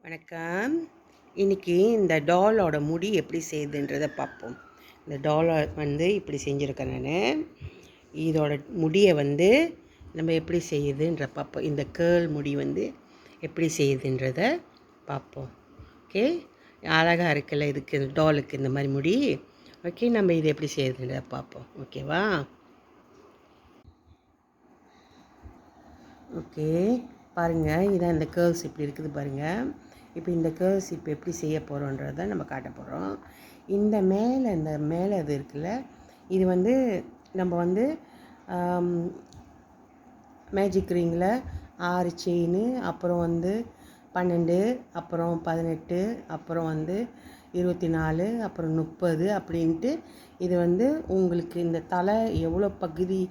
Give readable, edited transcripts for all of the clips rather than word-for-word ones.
வணக்கம். இன்றைக்கி இந்த டாலோட முடி எப்படி செய்யுதுன்றதை பார்ப்போம். இந்த டாலை இப்படி செஞ்சுருக்கேன் நான். இதோட முடியை நம்ம எப்படி செய்யுதுன்ற பார்ப்போம். இந்த கேர்ள் முடி எப்படி செய்யுதுன்றதை பார்ப்போம். ஓகே, அழகாக இருக்குல்ல இதுக்கு, இந்த டாலுக்கு இந்த மாதிரி முடி. ஓகே, நம்ம இது எப்படி செய்யுதுன்றதை பார்ப்போம். ஓகேவா? ஓகே, பாருங்கள், இதான் இந்த கேர்ள்ஸ் இப்படி இருக்குது பாருங்கள். இப்போ இந்த கேர்ள்ஸ் இப்போ எப்படி செய்ய போகிறோன்றதை நம்ம காட்ட போகிறோம். இந்த மேலே இது இருக்குல்ல, இது நம்ம மேஜிக் ரிங்கில் 6 செயின், அப்புறம் 12, அப்புறம் 18, அப்புறம் 24, அப்புறம் 30 அப்படின்ட்டு இது உங்களுக்கு இந்த தலை எவ்வளோ பகுதி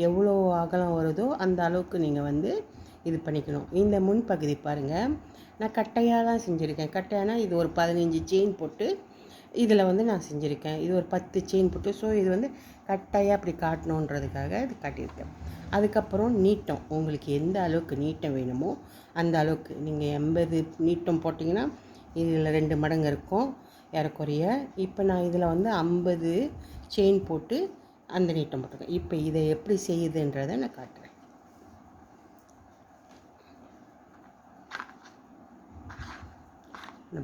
எவ்வளோ அகலம் வருதோ அந்த அளவுக்கு நீங்கள் இது பண்ணிக்கணும். இந்த முன்பகுதி பாருங்கள், நான் கட்டையாக தான் செஞ்சுருக்கேன். கட்டையானா இது ஒரு 15 செயின் போட்டு இதில் நான் செஞ்சுருக்கேன். இது ஒரு 10 செயின் போட்டு, ஸோ இது கட்டையாக அப்படி காட்டணுன்றதுக்காக இது காட்டியிருக்கேன். அதுக்கப்புறம் நீட்டம், உங்களுக்கு எந்த அளவுக்கு நீட்டம் வேணுமோ அந்த அளவுக்கு நீங்கள் 80 நீட்டம் போட்டிங்கன்னா இதில் 2 மடங்கு இருக்கும் ஏறக்குறைய. இப்போ நான் இதில் 50 செயின் போட்டு அந்த நீட்டம் போட்டிருக்கேன். இப்போ இதை எப்படி செய்யுதுன்றதை நான் காட்டுறேன்.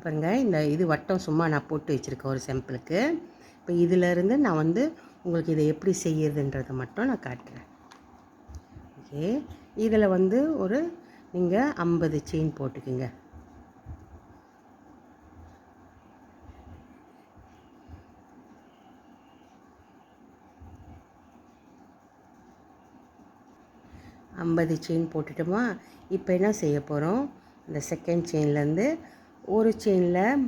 பாருங்கள், இந்த இது வட்டம் சும்மா நான் போட்டு வச்சுருக்கேன் ஒரு சாம்பிளுக்கு. இப்போ இதிலேருந்து நான் உங்களுக்கு இதை எப்படி செய்யுதுன்றதை மட்டும் நான் காட்டுறேன். ஓகே, இதில் ஒரு நீங்கள் 50 செயின் போட்டுக்குங்க. ஐம்பது செயின் போட்டுட்டோமா? இப்போ என்ன செய்ய போகிறோம், இந்த செகண்ட் செயின்லேருந்து ஒரு செயினில்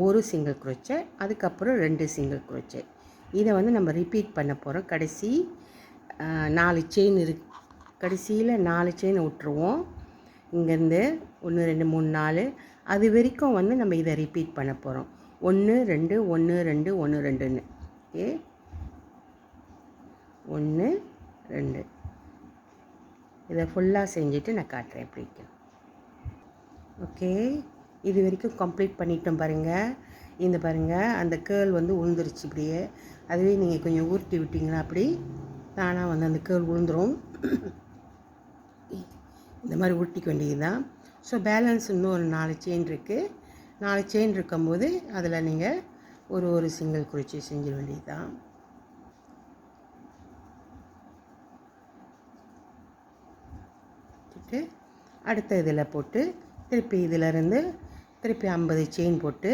ஒரு சிங்கிள் குரோச்சே, அதுக்கப்புறம் 2 சிங்கிள் குரோச்சே. இதை நம்ம ரிப்பீட் பண்ண போகிறோம். கடைசி 4 செயின் கடைசியில் 4 செயின் விட்டுருவோம். இங்கேருந்து 1 2 3 4 அது வரைக்கும் நம்ம இதை ரிப்பீட் பண்ண போகிறோம். 1 2 1 2 1 2ன்னு. ஓகே, 1 2 இதை ஃபுல்லாக செஞ்சுட்டு நான் காட்டுறேன் எப்படி இருக்கு. ஓகே, இது வரைக்கும் கம்ப்ளீட் பண்ணிட்டோம் பாருங்கள். இந்த பாருங்கள், அந்த கேர்ள் உளுந்துருச்சு இப்படியே. அதுவே நீங்கள் கொஞ்சம் ஊற்றி விட்டிங்கன்னா அப்படி தானாக அந்த கேர்ள் உளுந்துரும். இந்த மாதிரி ஊட்டிக்க வேண்டியது தான். ஸோ பேலன்ஸ் இன்னும் ஒரு 4 செயின் இருக்குது. 4 செயின் இருக்கும்போது அதில் நீங்கள் ஒரு சிங்கிள் குரோச்சே செஞ்சிட வேண்டியது தான். அடுத்த இதில் போட்டு திருப்பி இதிலேருந்து திருப்பி 50 செயின் போட்டு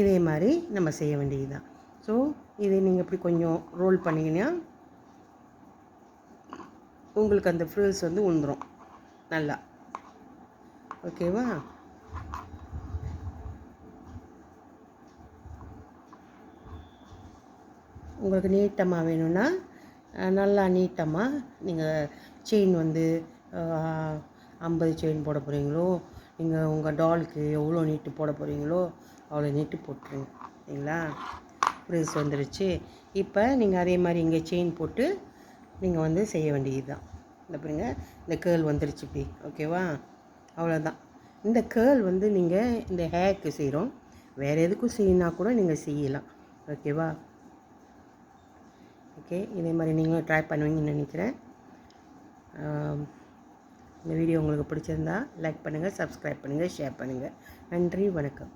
இதே மாதிரி நம்ம செய்ய வேண்டியது தான். ஸோ இதை நீங்கள் இப்படி கொஞ்சம் ரோல் பண்ணிங்கன்னா உங்களுக்கு அந்த ஃப்ரில்ஸ் உந்துரும் நல்லா. ஓகேவா? உங்களுக்கு நீட்டமாக வேணும்னா நல்லா நீட்டமாக நீங்கள் செயின் 50 செயின் போட போகிறீங்களோ, நீங்கள் உங்கள் டாலுக்கு எவ்வளோ நீட்டு போட போகிறீங்களோ அவ்வளோ நீட்டு போட்டுருங்க. சரிங்களா? ஃப்ரில்ஸ் வந்துடுச்சு. இப்போ நீங்கள் அதே மாதிரி இங்கே செயின் போட்டு நீங்கள் செய்ய வேண்டியது தான். இந்த பாருங்க, இந்த கேர்ள் வந்துடுச்சு இப்படி. ஓகேவா? அவ்வளோதான். இந்த கேர்ள் நீங்கள் இந்த ஹேருக்கு செய்கிறோம், வேறு எதுக்கும் செய்யினா கூட நீங்கள் செய்யலாம். ஓகேவா? ஓகே, இதே மாதிரி நீங்களும் ட்ரை பண்ணுவீங்கன்னு நினைக்கிறேன். இந்த வீடியோ உங்களுக்கு பிடிச்சிருந்தா லைக் பண்ணுங்கள், சப்ஸ்கிரைப் பண்ணுங்கள், ஷேர் பண்ணுங்கள். நன்றி, வணக்கம்.